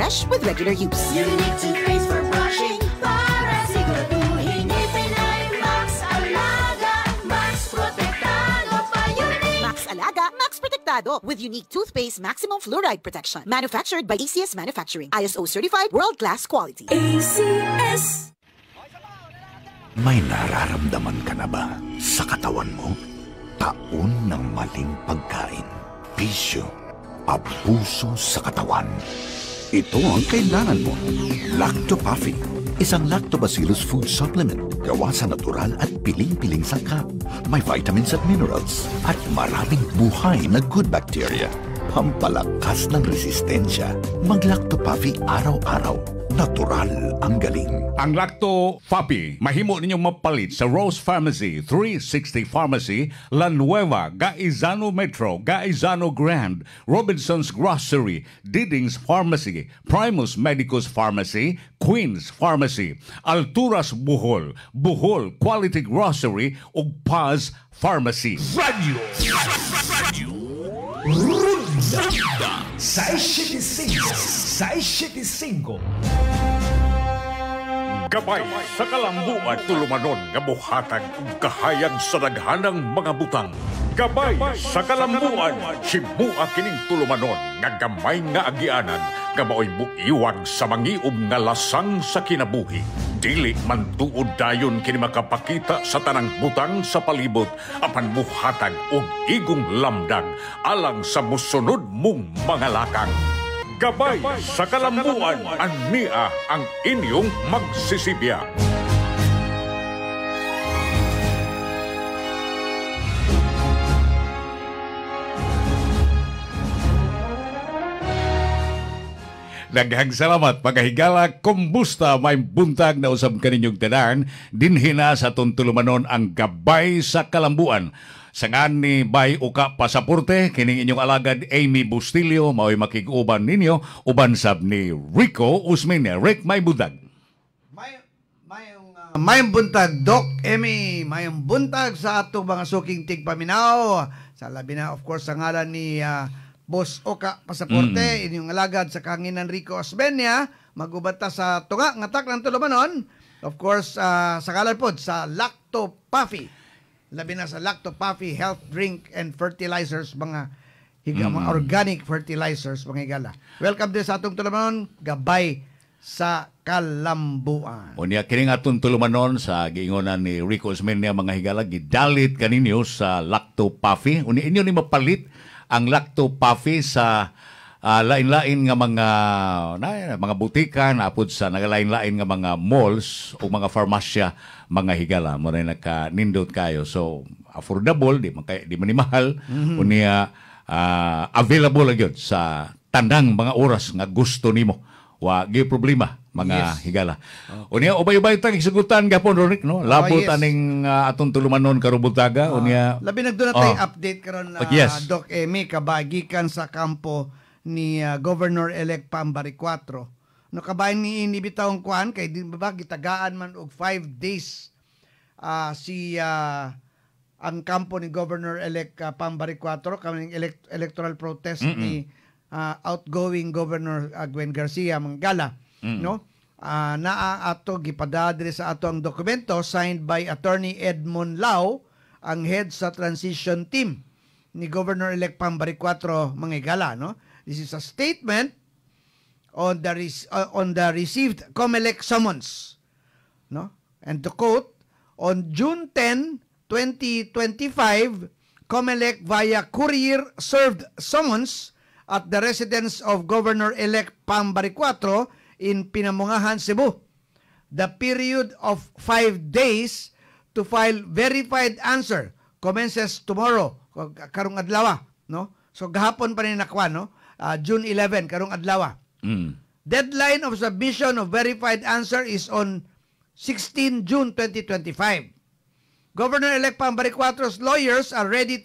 fresh with regular use. Unique toothpaste for brushing para siguraduhin ngipin ay Max Alaga. Max Protektado pa Unique. Max Alaga, Max Protektado with unique toothpaste maximum fluoride protection. Manufactured by ACS Manufacturing. ISO certified world-class quality. ACS. May nararamdaman ka na ba sa katawan mo? Taon ng maling pagkain, bisyo, abuso sa katawan. Ito ang kailangan mo. Lactopafi, isang lactobacillus food supplement gawa sa natural at piling-piling sangkap. May vitamins at minerals at maraming buhay na good bacteria. Pampalakas ng resistensya. Mag-Lactopafi araw-araw. Natural ang galing. Ang Lacto Fapi, mahimo ninyong mapalit sa Rose Pharmacy, 360 Pharmacy, La Nueva, Gaizano Metro, Gaizano Grand, Robinson's Grocery, Diding's Pharmacy, Primus Medicus Pharmacy, Queen's Pharmacy, Alturas Bohol, Bohol Quality Grocery, ug Paz Pharmacy. Radio Runda 675 Gabay sa kalambuan tulumanon nga buhatag ug kahayag sa daghanang mga butang. Gabay sa kalambuan himua kining tulumanon nga gamay nga agianan nga maoy buiwag sa mangiub nga lasang sa kinabuhi. Dili man tuod dayon kini makapakita sa tanang butang sa palibot apan buhatag og igong lamdag alang sa musunod mong mga lakang. Gabay sa kalambuan, ania ang inyong magsisibya. Daghang salamat pagahigala, kumusta may buntag na usab kaninyong tanan dinhina sa tuntulumanon ang Gabay sa Kalambuan. Sangan ni Bay Uka Pasaporte, kining inyong alagad Amy Bustilio, mao'y makig-uban ninyo, uban sab ni Rico Usmine. Rick, may buntag. Mayong buntag, Doc Amy, mayong buntag sa atong mga suking tigpaminaw. Sa labi na, of course, sa ngalan ni Boss Uka Pasaporte, inyong alagad sa kanginan Rico Osmeña, magubata sa tunga, ngatak ng tulumanon. Of course, sa ngalan po, sa Lactopafi. Labi na sa Lactopafi Health Drink and Fertilizers, mga mga organic fertilizers, mga higala. Welcome din sa atong tulumanon, Gabay sa Kalambuan. O niya, kining atong tulumanon sa giingonan ni Rico Osmeña, mga higala, gidalit kaninyo sa Lactopafi. Uni inyo ni mapalit ang Lactopafi sa lain-lain nga mga butikan, apod sa nagalain-lain nga mga malls o mga farmasya, mga higala mo rin naka-nindot kayo. So affordable, di man mahal, unya available lang sa tandang mga oras nga gusto nimo. Wa gi problema mga higala. Unya ubay-ubay tang hisugutan gapon Rorik, no? Labot aning atong tulumanon karon buntaga. Unya labi nagduna tay update karon Doc Emi kabagikan sa kampo ni Governor-elect Pambari 4. No kabayan ni inibitawong kuan kay di ba gitagaan man og 5 days ang kampo ni Governor-elect Pambari 4 kaming electoral protest ni outgoing Governor Gwen Garcia Mangala, no? Naa ato gipadadre sa ato ang dokumento signed by Attorney Edmond Lau, ang head sa transition team ni Governor-elect Pambari 4 Mangigala, no? This is a statement on the received COMELEC summons, no? And to quote, on June 10, 2025, COMELEC via courier served summons at the residence of Governor-elect Pambari 4 in Pinamungahan, Cebu. The period of 5 days to file verified answer commences tomorrow, karong adlaw, no? So gahapon pa ni nakwa, no? June 11 karong adlaw. Deadline of submission of verified answer is on 16 June 2025. Governor-elect Pambari 4's lawyers are ready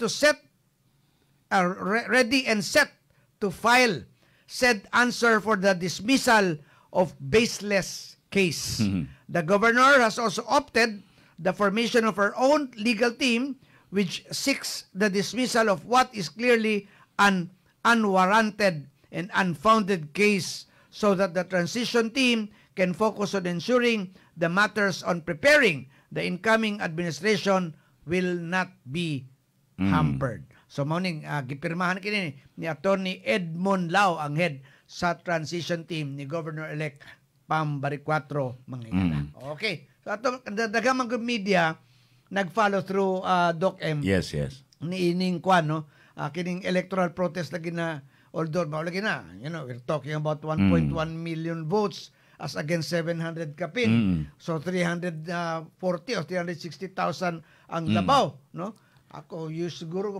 and set to file said answer for the dismissal of baseless case. The governor has also opted the formation of her own legal team which seeks the dismissal of what is clearly an unwarranted and unfounded case so that the transition team can focus on ensuring the matters on preparing the incoming administration will not be hampered. So mauning gipirmahan kini ni Attorney Edmond Lau ang head sa transition team ni Governor-elect Pam Bariccuatro Mangingana. Okay. So ato daghang mga media nag-follow through Doc M. Yes. Ni ining kwan no. Kining electoral protest lagi na although lagi na, we're talking about 1.1 million votes as against 700 kapin. So 340 o 360,000 ang labaw, no? Ako siguro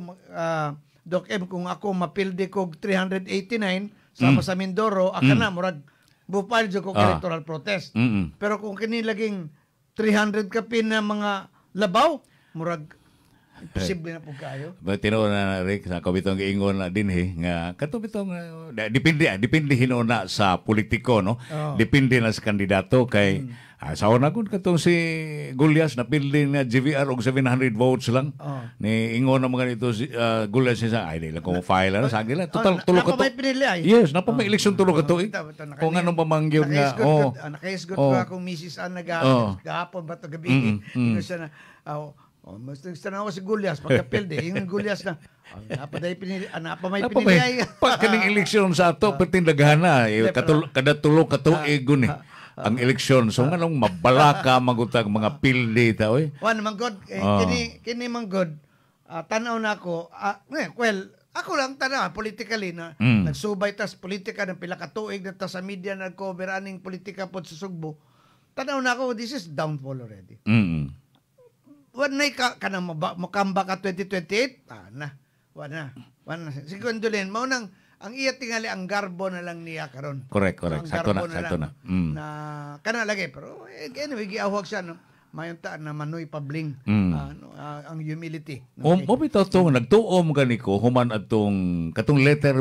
Doc M, kung ako mapildi kog 389 sama sa Mindoro, aka na murag bupal jud kog electoral protest. Pero kung kini laging 300 kapin na mga labaw, murag imposible na po kayo. Tinoon na Rick sa kabitong giingon na dinhi nga katubitong depende hinuna sa politiko no. Depende na sa kandidato kay sa una kun katong si Gulyas napildi na GVR og 700 votes lang. Ni ingon na mga nito si Gulyas sa ay dili ko file na sa gila total tulo ka to. Yes, napa may election tulo ka to. Kung anong pamangyon nga nakaisgot ko akong Mrs. Ann gahapon ba to gabi. Ingon siya na mas tanaw si Gulyas pagkapilde yung Gulyas na napaday pinili may pinili pag kaning eleksyon sa ato pertindaghan na kada tulo ka tuig ni ang eleksyon so nganong mabalaka magutag mga pilde ta oy wan man god kini man god tanaw na ako well ako lang tanaw politically na nagsubay tas politika ng pila ka tuig na ta sa media nag-cover aning politika pod sa Sugbo tanaw na ako this is downfall already. Wanay kanang makamba ka 2028 wana segundo len mao nang ang iya tingali ang garbo na lang niya karon correct sakto na na kana lagi pero anyway giawhag siya no mayon ta na manoy pabling ang humility mo bitaw to nagtuom ganiko human adtong katong letter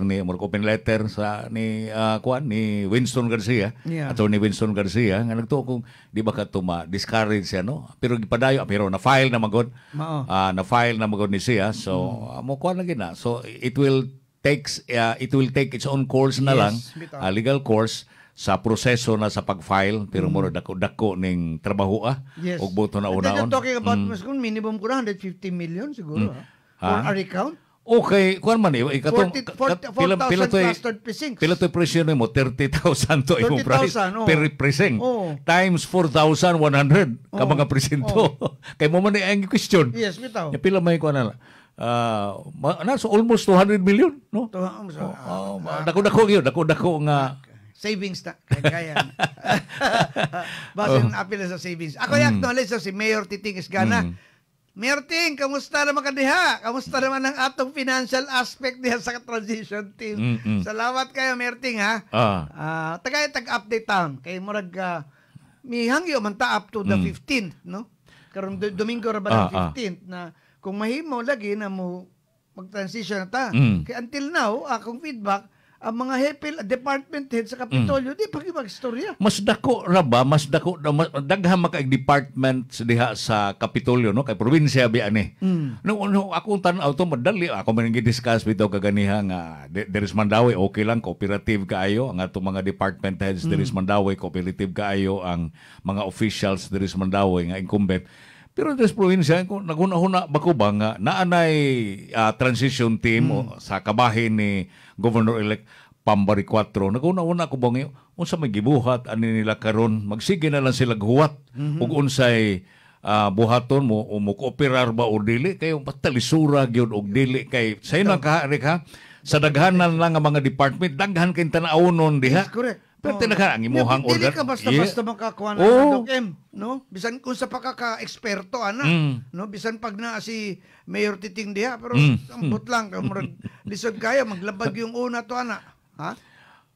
ni more open letter sa ni kuan ni Winston Garcia Attorney Winston Garcia nga nagtuo kung di ba katuma discourage siya no pero gipadayo pero na file na magod ni siya so mo kuan lagi na so it will take its own course na lang legal course sa proseso na sa pag-file pero mo dako ning trabaho og boto na unaon. Talking about minimum ko 150 million siguro for a recount. Okay, kuan man ikatong 4,000 clustered precincts. Pila to presyo mo 30,000 to imong price per precinct times 4,100 ka mga presinto. Kay mo man ang question. Yes, bitaw. Pila may kuan na so almost 200 million no? Dako nga savings na. Kaya na. Basin apil sa savings. Ako i-acknowledge si Mayor Titing Isgana. Mayor Ting, kamusta naman ka diha? Kamusta naman ang atong financial aspect diha sa transition team? Salamat kayo, Mayor Ting, ha? Tag-update taon. Kay murag, may hangyo man ta up to the 15th, no? Karon Domingo ra ba ng 15th na kung mahimo lagi na mo mag-transition na ta. Kaya until now, akong feedback, ang mga department head sa Kapitolyo, di pag-istorya. Mas dako daghan maka department diha sa Kapitolyo no kay probinsya bi ani. No ako tan-aw to madali ako man gi-discuss bitaw kaganiha nga Deres Mandawi okay lang cooperative kaayo ang ato mga department heads Deres Mandawi cooperative kaayo ang mga officials Deres Mandawi nga incumbent. Pero sa probinsya ko naguna-huna bako ba nga naanay transition team sa kabahin ni Governor-elect Pam Bariccuatro. Naguna-una ko bang unsa may gibuhat ani nila karon magsige na lang sila guwat ug unsay buhaton mo kooperar ba o dili kayo patalisura gyud og dili kay sa inang ka sa daghanan lang nga mga department daghan kay tan-awon diha. Yes, correct. Pero tinaka ang imuhang order. Dili ka basta-basta makakuha ng Doc M, no? Bisan kung sa pagkaka-eksperto, no? Bisan pag na si Mayor Titing diha, pero ambot lang, lisod kaya, maglabag yung una to, ha?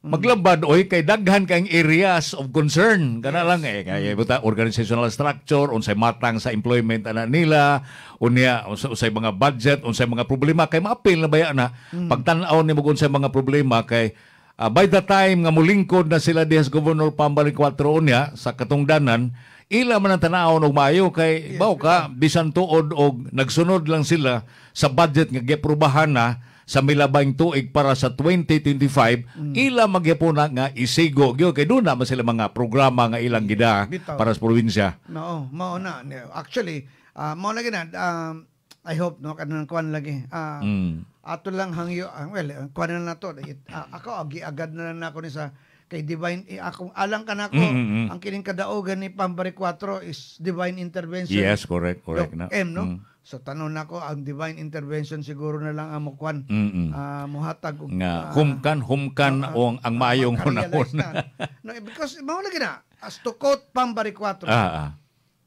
Maglabad, kay daghan kang areas of concern. Kana lang kaya buta organizational structure, unsay matang sa employment nila, unsay mga budget, unsay mga problema, kay maapil na baya na, pagtan-aw ni mo unsay mga problema, kay by the time nga mulingkod na sila diha sa Governor Pam Bariccuatro unya sa katungdanan ila man ang tanaw og maayo kay baw ka bisan tuod og nagsunod lang sila sa budget nga giaprubahan na sa milabang tuig para sa 2025 ila magyapon nga isigo gyud kay doon naman sila mga programa nga ilang gida Bitaw. para sa probinsya. No, mao na. Actually, mao lagi na I hope no kanang kuan lagi. Ato lang hangyo kuan na to. Ako agad na lang ako ni sa kay Divine ako alang ka nako ang kining kadaogan ni Pambari 4 is Divine Intervention. Yes, correct Doc na. M, no? So tanon nako ang Divine Intervention siguro na lang ang mukuan muhatag og Nga humkan o ang maayong makarealize hunahon. na. No, because mao lagi na as to quote Pambari 4.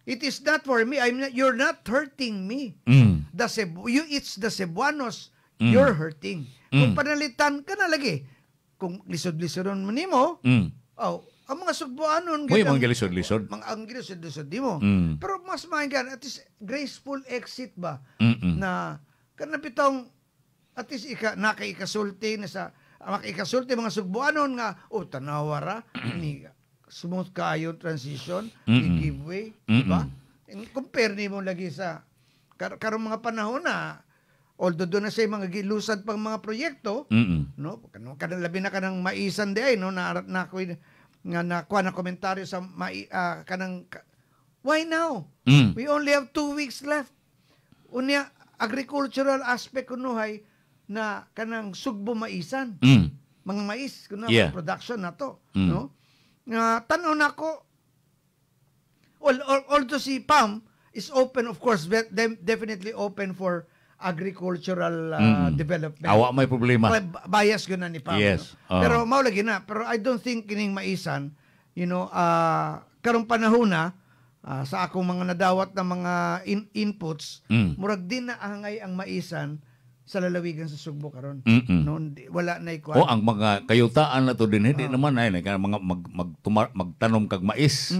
It is not for me. You're not hurting me. The it's the Cebuanos you're hurting. Kung panalitan ka na lagi, kung lisod-lisodon mo nimo, ang mga Sugboanon, May mga gilisod-lisod. ang gilisod-lisod mo. Pero mas mainggan, at least graceful exit ba? Na, kanapitong, at least nakaikasulti na sa, makaikasulti mga Sugboanon nga, tanawara, ni smooth kayo transition, ni giveaway, diba? Compare ni mo lagi sa, karong mga panahon na, although doon na sa mga gilusad pang mga proyekto, no? Kanang labi na kanang maisan di ay, no? Na nakuha na komentaryo sa kanang, why now? We only have 2 weeks left. Unya, agricultural aspect kunuhay na kanang sugbo maisan. Mga mais, kuno production na to. No? Tanaw na ko, although si PAM is open, of course, definitely open for agricultural development. Awa may problema. Bias yun na ni Pam. Yes. No? Pero maulagi na. Pero I don't think kining maisan, karong panahon na, sa akong mga nadawat na mga inputs, murag din na angay ang maisan sa lalawigan sa Sugbo karon. No, wala na ikuan. Ang mga kayutaan na to din hindi naman ay mga magtanom kag mais.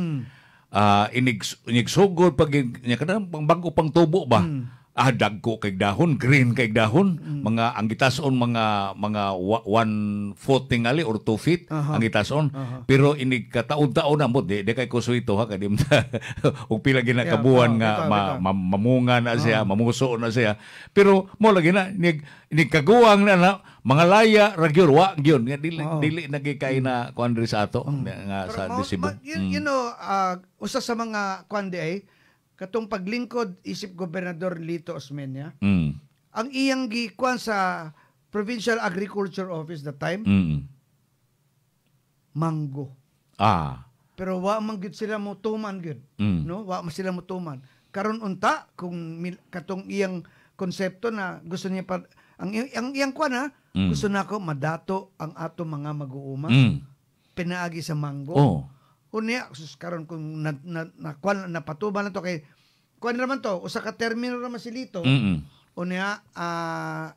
Inigsugod pag kanang bago pang tubo ba. Dagko kay dahon, green kay dahon, mga ang gitason mga 1 foot tingali or 2 feet ang gitason. Pero inig kataon-taon na mo di kay kusuito ha kadim og pila gina kabuan nga mamunga na siya, mamuso na siya. Pero mo lagi na inig kaguwang na mga laya ragyur wa gyud nga dili nagikay na kuan diri sa ato nga sa Cebu. Usa sa mga kuan di ay katong paglingkod isip Gobernador Lito Osmeña, ang iyang gikuan sa Provincial Agriculture Office that time, mango. Pero wa man gyud sila motuman gyud, no? Wa man sila motuman. Karon unta kung katong iyang konsepto na gusto niya ang iyang kuan gusto nako madato ang ato mga mag-uuma. Pinaagi sa mango. Unya karon kung napatuban na to kay kuan naman to usa ka termino naman si Lito. Unya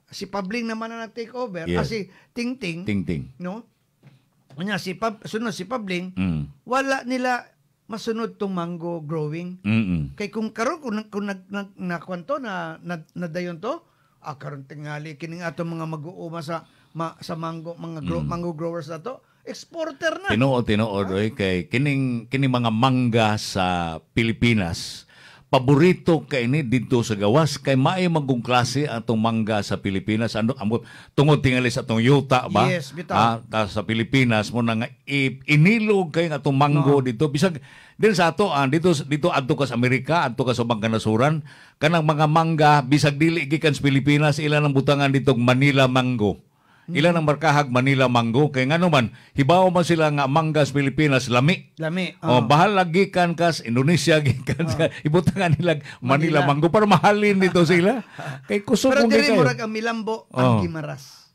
si Pabling naman na take over kasi Tingting no. Unya si Pabling wala nila masunod tong mango growing. Kay kung karon kung nakuan to na nadayon to karon tingali kining ato mga mag-uuma sa mango mango growers na to. Exporter na. Tinuod kay kining mga mangga sa Pilipinas. Paborito kay ini dito sa gawas kay maay magong klase atong mangga sa Pilipinas. Tungod tingali sa atong yuta ba? Yes, bitaw. Sa Pilipinas mo na nga inilog kay atong mango dito bisag din sa ato dito adto ka sa Amerika, adto ka sa ubang kanasuran, kanang mga mangga bisag dili gikan sa Pilipinas ilan ang butangan dito Manila mango. Ilan ang markahag Manila mango kay ngano man hibaw man sila nga manggas Pilipinas lami. Bahal lagi kan kas Indonesia gikan ibutangan nila Manila mango para mahalin dito sila. Kay kusog pero diri kayo. murag ang Milambo ang Gimaras.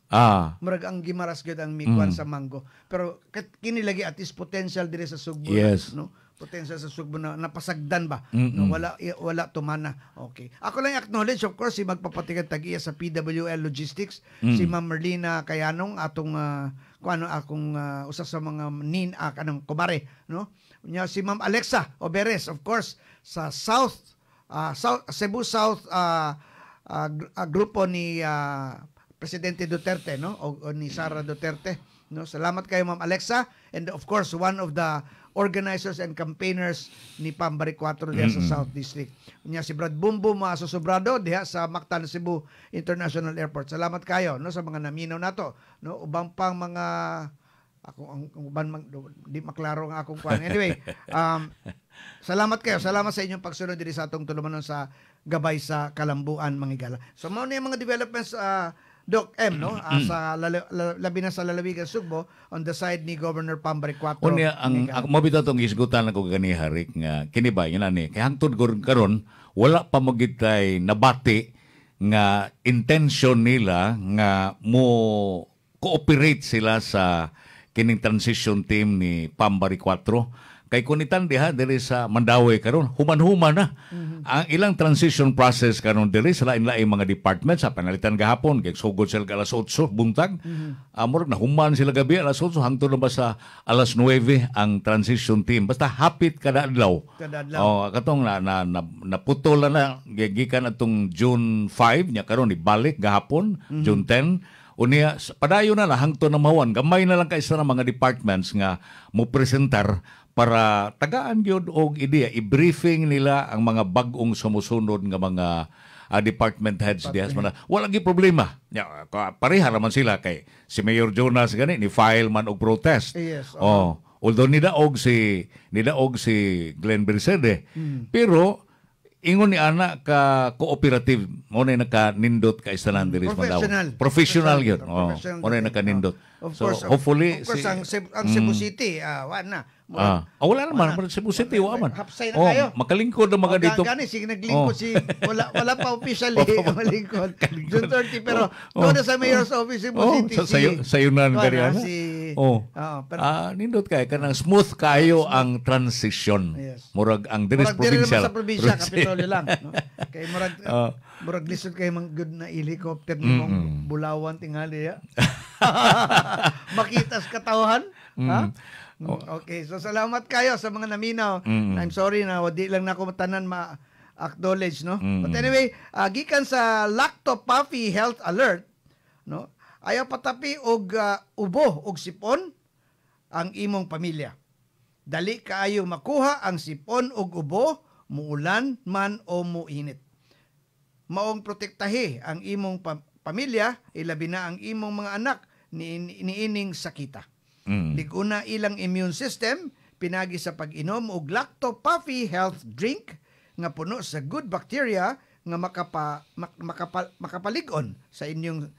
Murag ang Gimaras gyud ang mikuan sa mango. Pero kini lagi at is potential diri sa Sugbo, no? Potential sa Sugbo na napasagdan ba? No, wala tumana. Okay. Ako lang acknowledge of course si magpapatigan tag-iya sa PWL Logistics si Ma'am Merlina Kayanong atong akong usa sa mga kanang kumare, no? Nya si Ma'am Alexa Oberes of course sa Cebu South grupo ni Presidente Duterte, no? O ni Sara Duterte, no? Salamat kayo Ma'am Alexa, and of course one of the organizers and campaigners ni Pambari 4 diha sa South District. Unya si Brad Bumbum Sobrado diha sa Mactan Cebu International Airport. Salamat kayo no sa mga naminaw nato, no ubang pang mga ako ang uban di maklaro nga akong kwan. Anyway, salamat kayo. Salamat sa inyong pagsunod diri sa atong tulumanon sa gabay sa kalambuan mga higala. So mao ni mga developments Doc M, no? Sa labi na sa lalawigan Sugbo on the side ni Governor Pambari 4. Unya ang mabito tong isgutan ako gani Harik nga kini ba yan ani kay hangtod karon wala pa mo gitay nabati nga intention nila nga mo cooperate sila sa kining transition team ni Pambari 4. Kay kunitan diha diri sa Mandawi karon human-human na ang ilang transition process karon diri sa lain-laing mga departments sa panalitan gahapon kay sugod sila alas 8 buntag amor na human sila gabi alas 8 hangtod na ba sa alas 9 ang transition team basta hapit kada adlaw katong naputol na gikan atong June 5 nya karon ibalik gahapon June 10 unya padayon na hangtod na mawan gamay na lang kay sa mga departments nga mo presentar para tagaan gyud og ideya i-briefing nila ang mga bag-ong sumusunod nga mga department heads diha man wala gi problema pareha raman sila kay si Mayor Jonas gani ni file man og protest although nidaog si Glenn Bersede pero ingon ni ana ka cooperative mo na naka-nindot ka isanan diri sa Mandawi professional gyud mo na naka-nindot so hopefully ang Cebu City wala na wala naman Cebu City wa man hapsay na kayo makalingkod na mga dito gani sige naglingkod si wala pa officially malingkod June 30 pero doon sa mayor's office Cebu City sayunan gani ana pero nindot kay kanang smooth kayo ang transition murag ang diri sa probinsya sa probinsya Kapitolyo lang no? Kay murag lisod kay mga good na helicopter ni mong Bulawan tingali makitas katawhan Okay, so salamat kayo sa mga naminaw. I'm sorry na wadi lang na ako tanan ma-acknowledge, no? But anyway, gikan sa Lacto Puffy Health Alert, no? Ayaw patapi og ubo og sipon ang imong pamilya. Dali kaayo makuha ang sipon og ubo, muulan man o muinit. Maong protektahi ang imong pamilya, ilabi na ang imong mga anak niining sakita. Liguna ilang immune system pinagi sa pag-inom og Lacto Puffy Health Drink nga puno sa good bacteria nga makapalig-on sa inyong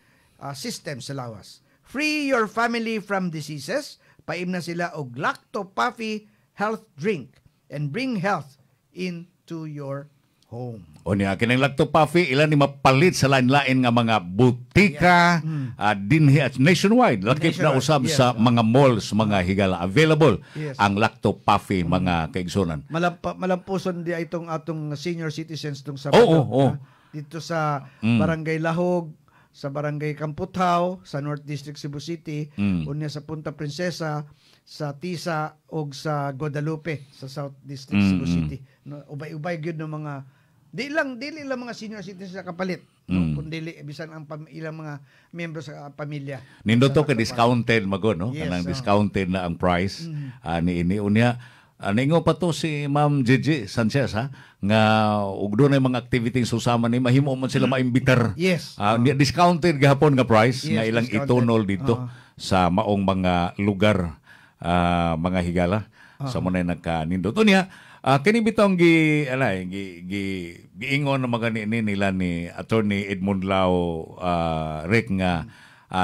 system sa lawas. Free your family from diseases. Paim na sila og Lacto Puffy Health Drink and bring health into your home. Unya kinang Lacto Puffy ilan ni mapalit sa lain-lain nga mga butika dinhi at nationwide lakip na usab sa mga malls mga higala available ang Lacto Puffy mga kaigsunan. Malampuson di itong atong senior citizens tong sa dito sa Barangay Lahog, sa Barangay Kamputhaw, sa North District Cebu City, unya sa Punta Princesa, sa Tisa og sa Guadalupe sa South District Cebu City. No, ubay-ubay gyud ng mga dili lang mga senior citizens sa kapalit, no? Kundi bisan ang ilang mga miyembro sa pamilya. Nindo to ka discounted magod, no? Kanang discounted na ang price ni unya. Ningo pa to si Ma'am Gigi Sanchez nga ug doon ay mga activities susama ni mahimo man sila maimbitar. Discounted gahapon nga price nga ilang itonol dito sa maong mga lugar mga higala sa mo na nagkanindot. Unya kini bitong giingon na mga nila ni Attorney Edmund Lao Rick nga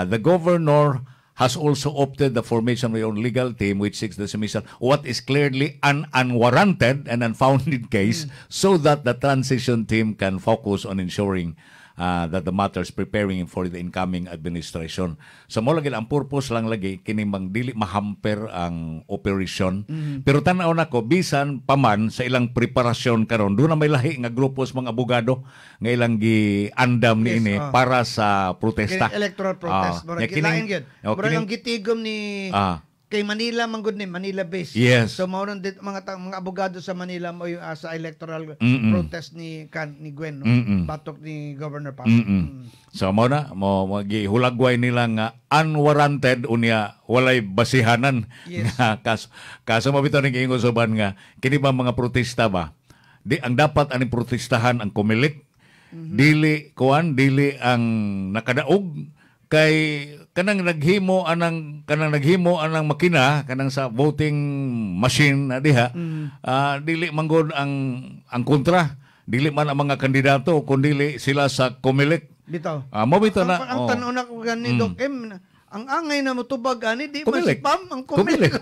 the governor has also opted the formation of your own legal team which seeks the submission what is clearly an unwarranted and unfounded case so that the transition team can focus on ensuring that the matters preparing for the incoming administration. So mo lagi ang purpose lang lagi kini mang dili mahamper ang operation. Pero tan-aw nako bisan paman sa ilang preparasyon karon do na may lahi nga grupo sa mga abogado nga ilang giandam niini para sa protesta. Electoral protest. Murag gilain gyud. Murag ang gitigom ni kay Manila man gud ni Manila base. Yes. So mao nang mga abogado sa Manila mo yung sa electoral protest ni Gwen, no? Batok ni Governor Pam. So mo na mo magihulagway nila nga unwarranted unya walay basihanan Yes. nga kaso mabito ning ingon suban nga kini ba mga protesta ba di ang dapat ani protestahan ang kumilik dili ang nakadaog kay kanang naghimo anang makina kanang sa voting machine na diha dili manggod ang kontra dili man ang mga kandidato kundi sila sa kumilik Bitaw. mo bito na Ang tanong na ko gani Doc M, ang angay na motubag ani di man si kumilik Pam ang kumilik.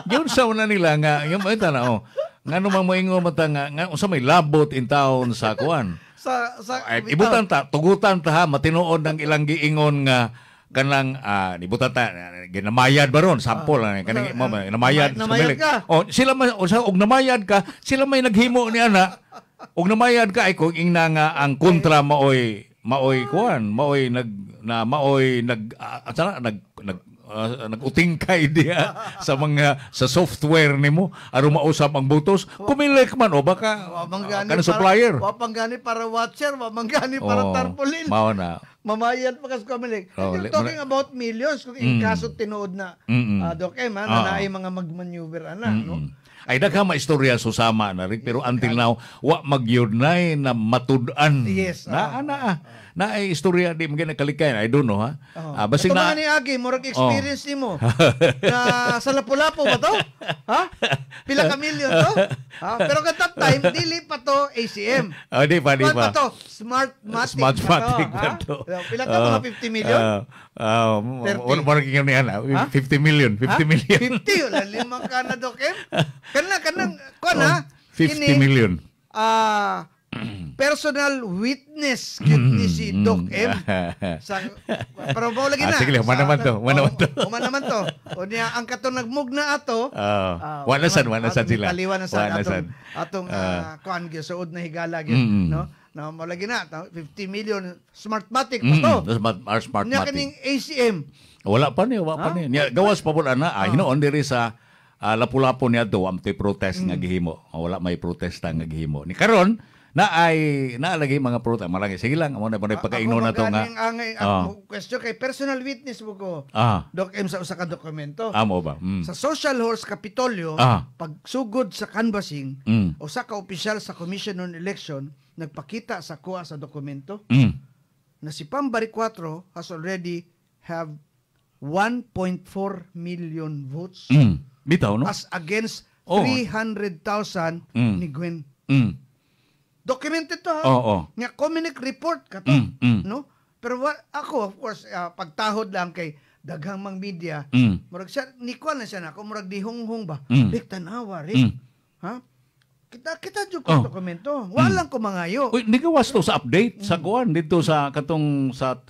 yun sa una nila nga yung ito na ngano man moingon mata nga unsa may labot in town sa kuan sa ay ibutan ta tugutan ta ha matinuod ng ilang giingon nga kanang ibutan ta ginamayad ba ron sample kanang namayad namayad ka. sila may og namayad ka sila may naghimo ni ana og namayad ka ay kung ingna nga ang kontra maoy kuan maoy nagutingkay diha sa software nimo aron mausap ang butos kumilik man o baka kana supplier Wa panggani para watcher, wa panggani para tarpaulin. mao na Mamayad pa kas kumilik. You're talking about millions kung kaso tinuod na Doc M, na naay mga magmaneuver ana, no? Ay daghang maistorya susama na rin pero until now wa magyudnay na matud-an Yes, na ay istorya di mga nakalikay I don't know ha basig Ito na mga ni Agi, murag experience nimo. Na sa Lapu-Lapu ba to? Ha? Pila ka million to? Ha? Pero at that time, dili pa to ACM. di pa Kuwan pa to? Smartmatic pa to. Pila ka mga 50 million? 30. Parang kinyo niyan 50 million 50 million 50, wala limang ka na Doc M. Kanang, kuwan ha? 50 million Personal witness kit ni si Doc M. Pero mo lagi na. Sige, man naman to. Man naman to. O niya, ang katong nagmugna ato. Wanasan sila. Kaliwan na sa atong kuan suod na higala gyud, no? Na mo lagi na 50 million Smartmatic pa to. Smartmatic. Nya kaning ACM. Wala pa ni. Nya gawas pa pud ana hinoon diri sa Lapu-Lapu niya do am protest nga gihimo. Wala may protesta nga gihimo. Ni karon lagi mga protest marami sige lang amo na pagkaino na to nga question kay personal witness mo ko Doc M sa usa ka dokumento amo ba sa Social Hall sa Kapitolyo pagsugod sa canvassing usa ka opisyal sa Commission on Election nagpakita sa kuha sa dokumento na si Pam Bariccuatro has already have 1.4 million votes bitaw no as against 300,000 ni Gwen. Documented to ha. Nga Comunic report ka to, no? Pero ako of course pagtahod lang kay daghang mang media. Murag siya ni kuan na siya na, ako murag dihonghong ba. Dik tanawa rin. Ha? Kita jud ko dokumento. Walang ko mangayo. Uy, ni gawas to sa update sa kuan dito sa katong sa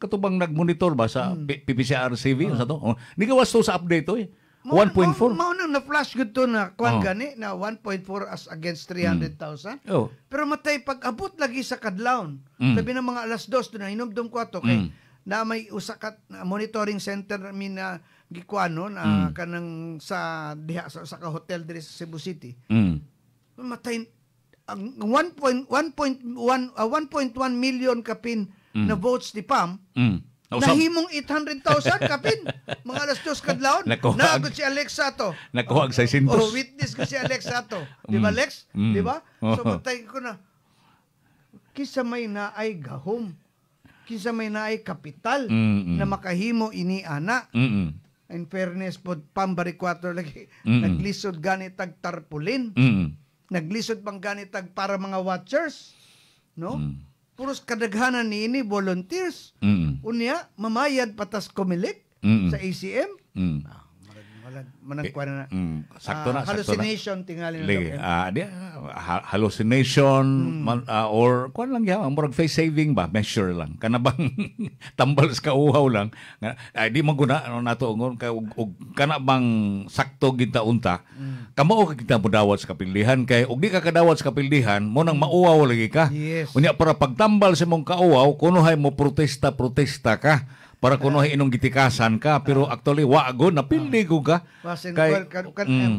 katubang nagmonitor ba sa PPCRCV sa to. Ni gawas to sa update to 1.4. Mao nang na-flash gud to na kuan gani na 1.4 as against 300,000. Pero matay pag-abot lagi sa kadlawon. Labi na mga alas 2 na hinumdum ko ato kay na may usa ka monitoring center na gikuano na kanang sa diha sa ka hotel diri sa Cebu City. Matay ang 1.1 million kapin na votes ni Pam. Nahimong 800,000 kapin. Mga alas 2 kadlawon. Naagod si Alexa to. Nakuha sa 600. Witness ko si Alexa to. Di ba, Lex? Di ba? So, matay ko na. Kisa may naay gahom. Kisa may naay kapital na makahimo ini ana. In fairness po, Pam Bariccuatro lagi. Naglisod ganitag tarpulin. Naglisod pang ganitag para mga watchers. No? Puros kadaghanan ni volunteers. Unya, mamayad patas kumilik sa ACM. Managkuha na. Sakto na. Hallucination tingali na. Hallucination or kuan lang yan. Murag face saving ba? Measure lang. Kanabang tambal sa kauhaw lang. Di maguna nato kana bang sakto ginta unta. Kamao ka kita modawat sa kapilihan kay ug di ka kadawat sa kapilihan mo nang mauwaw lagi ka. Yes. Unya para pagtambal sa mong kauwaw kunuhay mo protesta ka para kuno inong gitikasan ka pero actually wago napildi ko ka. Basin, Kay-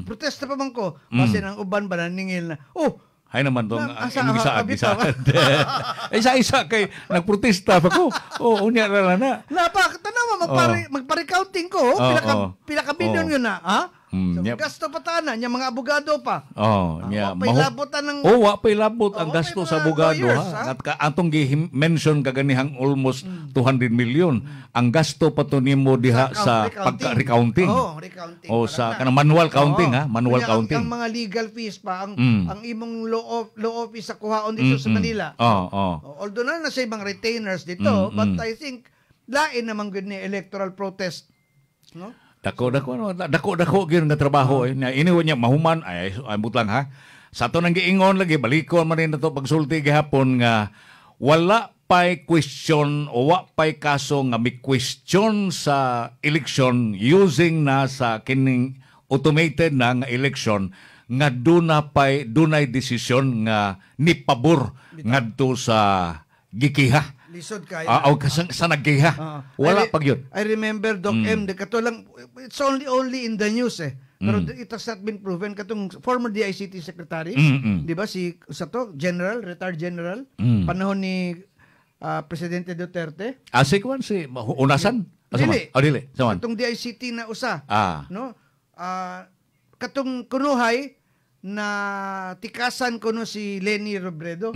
protesta pa man ko. Basin ang uban ba naningil na, Hay naman tong asa imong ang isa abitaw? isa kay nagprotesta pa ko. Unya ra na. Tanaw mo, magpa-recounting ko. Pila ka bilyon yun na. Ha? So, yep. gasto pa tanan, yung mga abogado pa. Niya. Wapay labotan ng... Wa pay labot ang wapay gasto mga sa abogado lawyers, ha. At atong gi-mention kaganihang almost 200 million. Ang gasto pa to nimo diha sa pagka-recounting. Recounting. Sa kanang manual counting ha, manual Kunya, counting. Ang mga legal fees pa, ang imong law office sa kuhaon dito sa Manila. Although na sa ibang retainers dito, but I think lain naman gud ni electoral protest, no? Dako gyud nga trabaho iniwan niya mahuman ay butlang ha. Sa to nang giingon lagi balikon man rin nato pagsulti gihapon nga wala pay question o wa pay kaso nga mi question sa election using na sa kining automated na nga election nga dunay desisyon nga ni pabor ngadto sa gikiha. Lisod kayo. Sa nagkiha. Wala pag yun. I remember Doc M, kato lang, it's only in the news Pero it has not been proven. Katong former DICT secretary, di ba si retired general, panahon ni Presidente Duterte. Kwan si Unasan? Dili. Dili. Katong DICT na usa. No? Katong kunuhay na tikasan ko no si Leni Robredo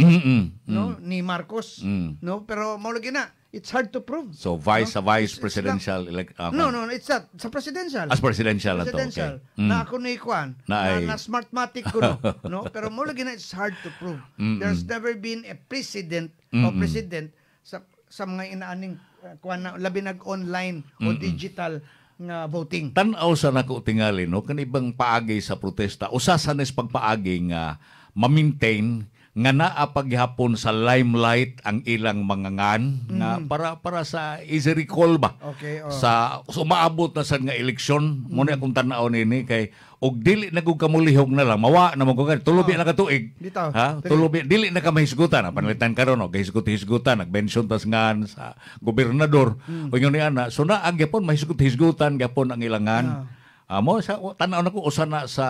no ni Marcos no pero mao lagi na it's hard to prove so vice presidential no it's not sa presidential as presidential ato okay na ako ni Kwan na smartmatic ko no pero mao lagi na it's hard to prove there's never been a president o president sa mga inaaning Kwan na labi nag online o digital nga voting. Tan-aw sa nako tingali no kanibang paagi sa protesta usa sa nes pagpaagi nga ma-maintain nga naa paghapon sa limelight ang ilang mga ngan nga para sa easy recall ba. Okay, sa umaabot na sad nga eleksyon mo na akong tan-aw nini kay og dili na gud kamulihog na lang mawa na mo gud tulobi na ka tuig. Ha? Tulobi dili na ka mahisgutan panalitan karon og hisgutan nagbension tas ngan sa gobernador. O ingon ni ana so na ang gyapon mahisgutan gyapon ang ilangan. Mo sa tanaw nako usa na sa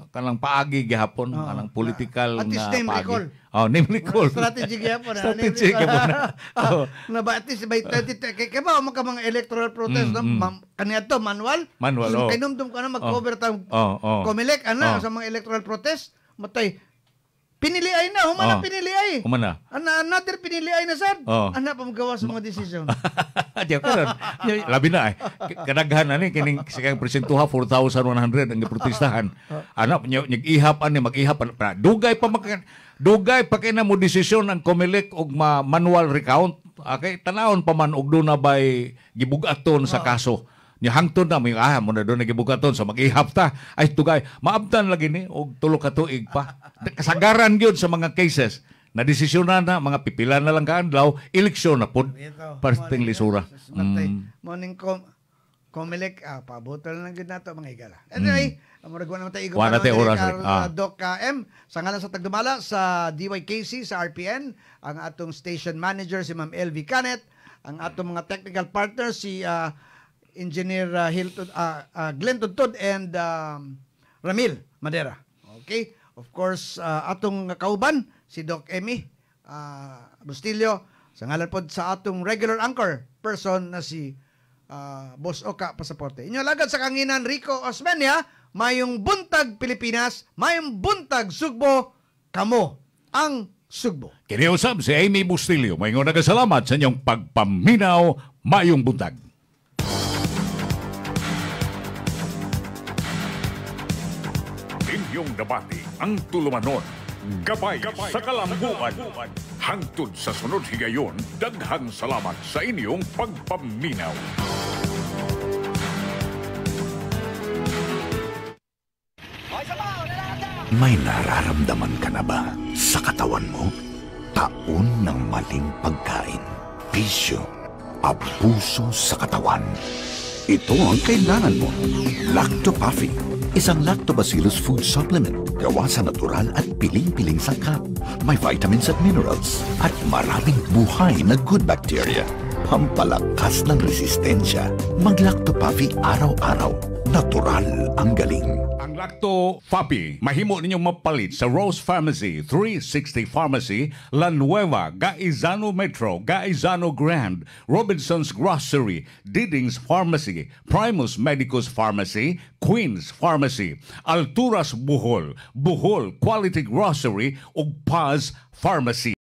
kanang paagi gihapon kanang political at nga name paagi. recall. Name recall. Strategy gihapon. Strategy gihapon. Na ba at least by 30 kay ba mo ka mga electoral protest kaniadto manual. Kinumdum ko na mag-cover tang Comelec sa mga electoral protest matay pinili ay na, humana pinili ay. Humana. Another pinili ay na sad. Ana pa magawa sa mga desisyon. Diyan karon. Labi na kadaghan ani kining sikang presentuha 4,100 ang giprotestahan. Ana ihap ani mag-ihap dugay pa kay na mo desisyon ang Comelec og manual recount. Okay, tanawon pa man og duna bay gibugaton sa kaso. Nya hangtod na mo na doon nagibugaton so mag-ihap ta ay tugay maabtan lagi ni og tulo ka tuig pa kasagaran gyud sa mga cases na desisyonan na mga pipila na lang kaadlaw eleksyon na pud parting lisura morning Comelec pabutol lang gyud nato mga higala anyway amurag naman tayo igo Doc M sa ngalan sa tagdumala sa DYKC sa RPN ang atong station manager si Ma'am LV Canet ang atong mga technical partners si Engineer Glenn Tudtod and Ramil Madera. Okay? Of course, atong kauban, si Doc Emmy Bustillo, sa ngalan po sa atong regular anchor person na si Boss Oka Pasaporte. Inyo lagad sa kanginan Rico Osmeña, mayong buntag Pilipinas, mayong buntag Sugbo, kamo ang Sugbo. Kiniusap si Amy Bustillo, mayong nagasalamat sa inyong pagpaminaw, mayong buntag. Inyong debate ang tulumanon. Gabay sa kalambuan. Hangtod sa sunod higayon, daghang salamat sa inyong pagpaminaw. May nararamdaman ka na ba sa katawan mo? Taon ng maling pagkain, bisyo, abuso sa katawan. Ito ang kailangan mo. Lactopaffy. Isang lactobacillus food supplement. Gawa sa natural at piling-piling sangkap. May vitamins at minerals. At maraming buhay na good bacteria. pampalakas ng resistensya. Mag-Lacto Puffy araw-araw. Natural ang galing. Ang Lacto Puffy, mahimo ninyong mapalit sa Rose Pharmacy, 360 Pharmacy, La Nueva, Gaizano Metro, Gaizano Grand, Robinson's Grocery, Diding's Pharmacy, Primus Medicus Pharmacy, Queen's Pharmacy, Alturas Bohol, Bohol Quality Grocery ug Paz Pharmacy.